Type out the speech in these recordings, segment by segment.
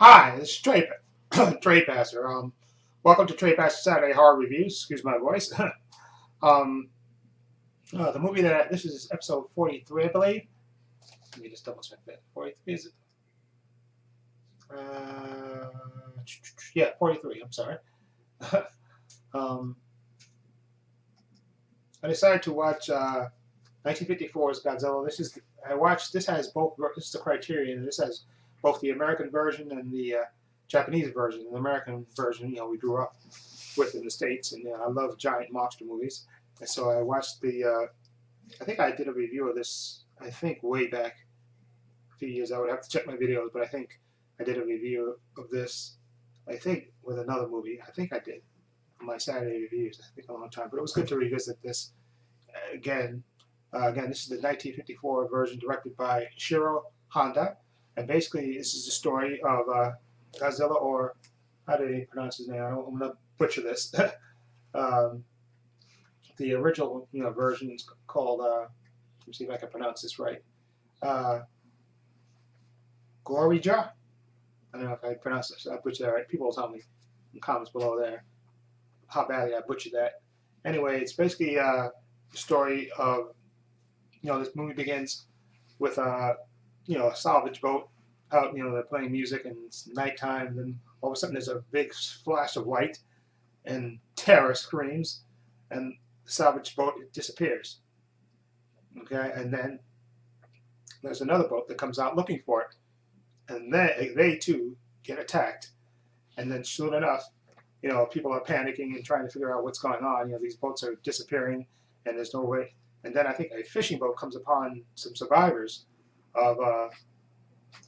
Hi, this is Trepacer. Welcome to Trepacer Saturday Horror Reviews. Excuse my voice. um, the movie that this is episode 43, I believe. Let me just double check that. 43 is it? Uh, yeah, 43. I'm sorry. um, I decided to watch 1954's Godzilla. I watched. This has both. This is the Criterion. This has both the American version and the Japanese version. The American version, we grew up with in the States, and I love giant monster movies. And so I watched the. I think I did a review of this. I think way back a few years. I would have to check my videos, but I think I did a review of this. I think with another movie. I think I did my Saturday reviews. I think a long time, but it was good to revisit this again. Again, this is the 1954 version directed by Shiro Honda, and basically this is the story of Godzilla, or how do they pronounce his name? I'm going to butcher this. um, the original, version is called. Let me see if I can pronounce this right. Uh, Gorija. I don't know if I pronounced this. I butchered that right. People will tell me in the comments below there how badly I butchered that. Anyway, it's basically the story of. This movie begins with a salvage boat out. They're playing music and it's nighttime. And then all of a sudden, there's a big flash of light, and terror screams, and the salvage boat disappears. Okay, and then there's another boat that comes out looking for it, and they too get attacked. And then, soon enough, people are panicking and trying to figure out what's going on. These boats are disappearing, and there's no way. And then I think a fishing boat comes upon some survivors of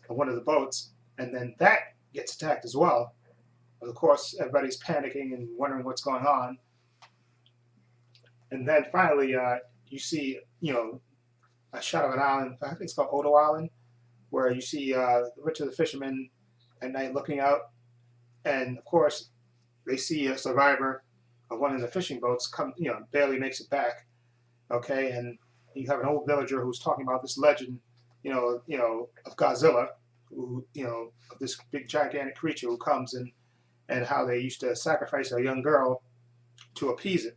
one of the boats, and then that gets attacked as well. Of course, everybody's panicking and wondering what's going on. And then finally, you see, a shot of an island. I think it's called Odo Island, where you see Richard the fisherman at night looking out, and of course, they see a survivor of one of the fishing boats come, barely makes it back. Okay, and you have an old villager who's talking about this legend, of Godzilla, who, of this big gigantic creature who comes in, and how they used to sacrifice a young girl to appease it.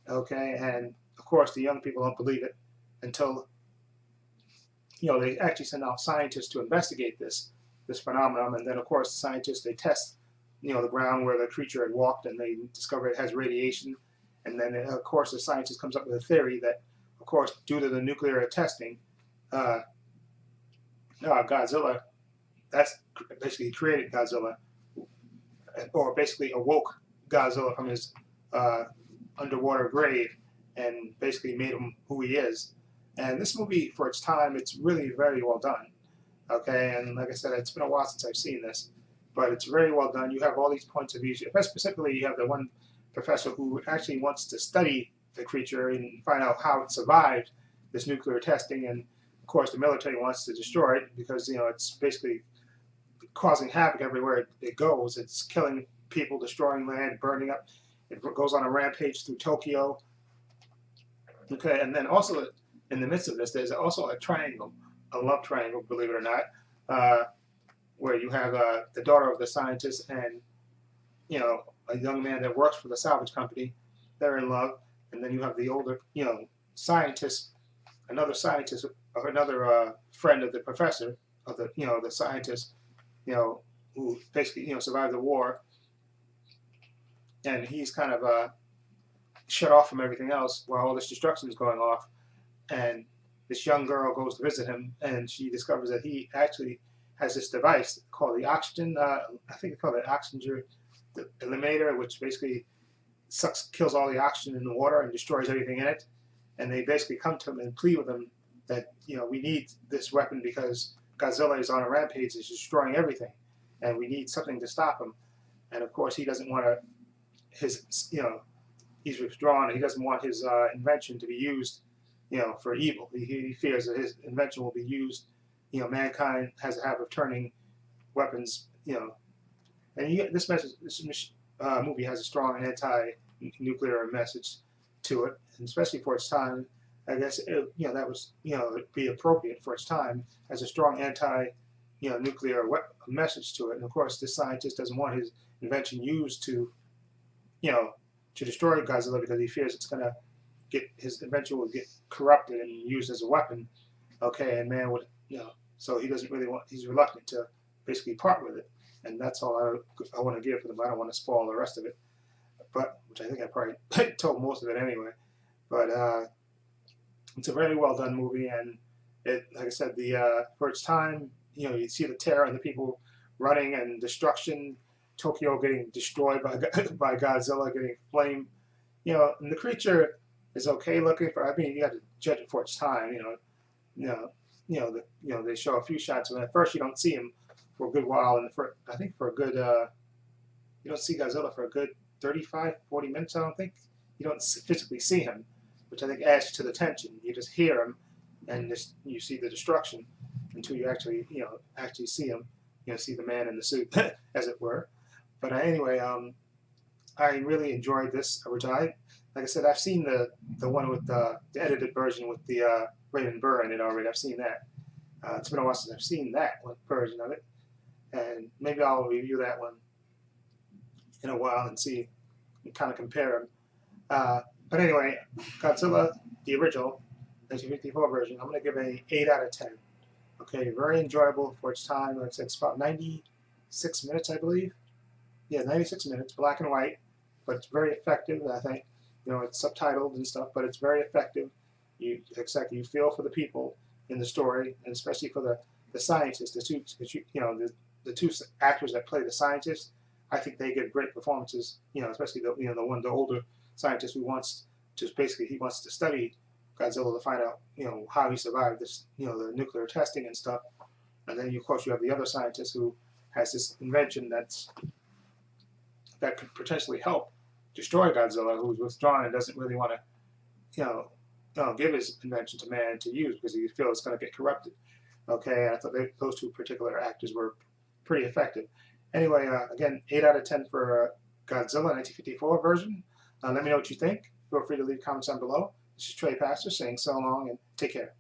Okay, and of course the young people don't believe it until they actually send out scientists to investigate this phenomenon, and then of course the scientists, they test the ground where the creature had walked, and they discover it has radiation. And then, of course, the scientist comes up with a theory that, of course, due to the nuclear testing, Godzilla, that's basically created Godzilla, or basically awoke Godzilla from his underwater grave and basically made him who he is. And this movie, for its time, it's really very well done. Okay, and like I said, it's been a while since I've seen this, but it's very well done. You have all these points of view. Specifically, you have the one professor who actually wants to study the creature and find out how it survived this nuclear testing, and of course the military wants to destroy it because it's basically causing havoc everywhere it goes. It's killing people, destroying land, burning up. It goes on a rampage through Tokyo. Okay, and then also in the midst of this, there's also a triangle, a love triangle, believe it or not, where you have the daughter of the scientist and a young man that works for the salvage company. They're in love, and then you have the older, scientist, another scientist, or another friend of the professor of the scientist, who basically survived the war, and he's kind of shut off from everything else while all this destruction is going off. And this young girl goes to visit him, and she discovers that he actually has this device called the oxygen. I think they call it oxygen eliminator, which basically kills all the oxygen in the water and destroys everything in it. And they basically come to him and plead with him that we need this weapon because Godzilla is on a rampage, is destroying everything, and we need something to stop him. And of course, he doesn't want he's withdrawn. He doesn't want his invention to be used, for evil. He fears that his invention will be used. Mankind has a habit of turning weapons, and this movie has a strong anti-nuclear message to it, and especially for its time. I guess that was it'd be appropriate for its time as a strong nuclear message to it. And of course, this scientist doesn't want his invention used to, to destroy Godzilla because he fears it's going to his invention will get corrupted and used as a weapon. Okay, and man would, so he doesn't really want, he's reluctant to basically part with it. And that's all I want to give for them. I don't want to spoil the rest of it, but which I think I probably told most of it anyway. But it's a very well done movie, and it, like I said, for its time, you see the terror and the people running and destruction, Tokyo getting destroyed by by Godzilla, getting flamed, and the creature is okay looking. I mean, you got to judge it for its time, they show a few shots of him. At first, you don't see him for a good while, and I think for a good, you don't see Godzilla for a good 35, 40 minutes. I don't think you don't physically see him, which I think adds to the tension. You just hear him, and you see the destruction until you actually, actually see him. See the man in the suit, as it were. But anyway, I really enjoyed this. Which like I said, I've seen the one with the edited version with the Raymond Burr in it already. I've seen that. It's been a while since I've seen that one version of it, and maybe I'll review that one in a while and see and kind of compare them. But anyway, Godzilla, the original 1954 version, I'm going to give an 8 out of 10. Okay, very enjoyable for its time. Like I said, it's about 96 minutes, I believe. Yeah, 96 minutes, black and white, but it's very effective. I think, it's subtitled and stuff, but it's very effective. You feel for the people in the story, and especially for the scientists, the two actors that play the scientists. I think they give great performances. Especially the older scientist who wants to study Godzilla to find out how he survived this the nuclear testing and stuff. And then of course you have the other scientist who has this invention that could potentially help destroy Godzilla, who's withdrawn and doesn't really want to give his invention to man to use because he feels it's going to get corrupted. Okay, and I thought those two particular actors were pretty effective. Anyway, again, 8 out of 10 for Godzilla 1954 version. Let me know what you think. Feel free to leave comments down below. This is Trepacer saying so long and take care.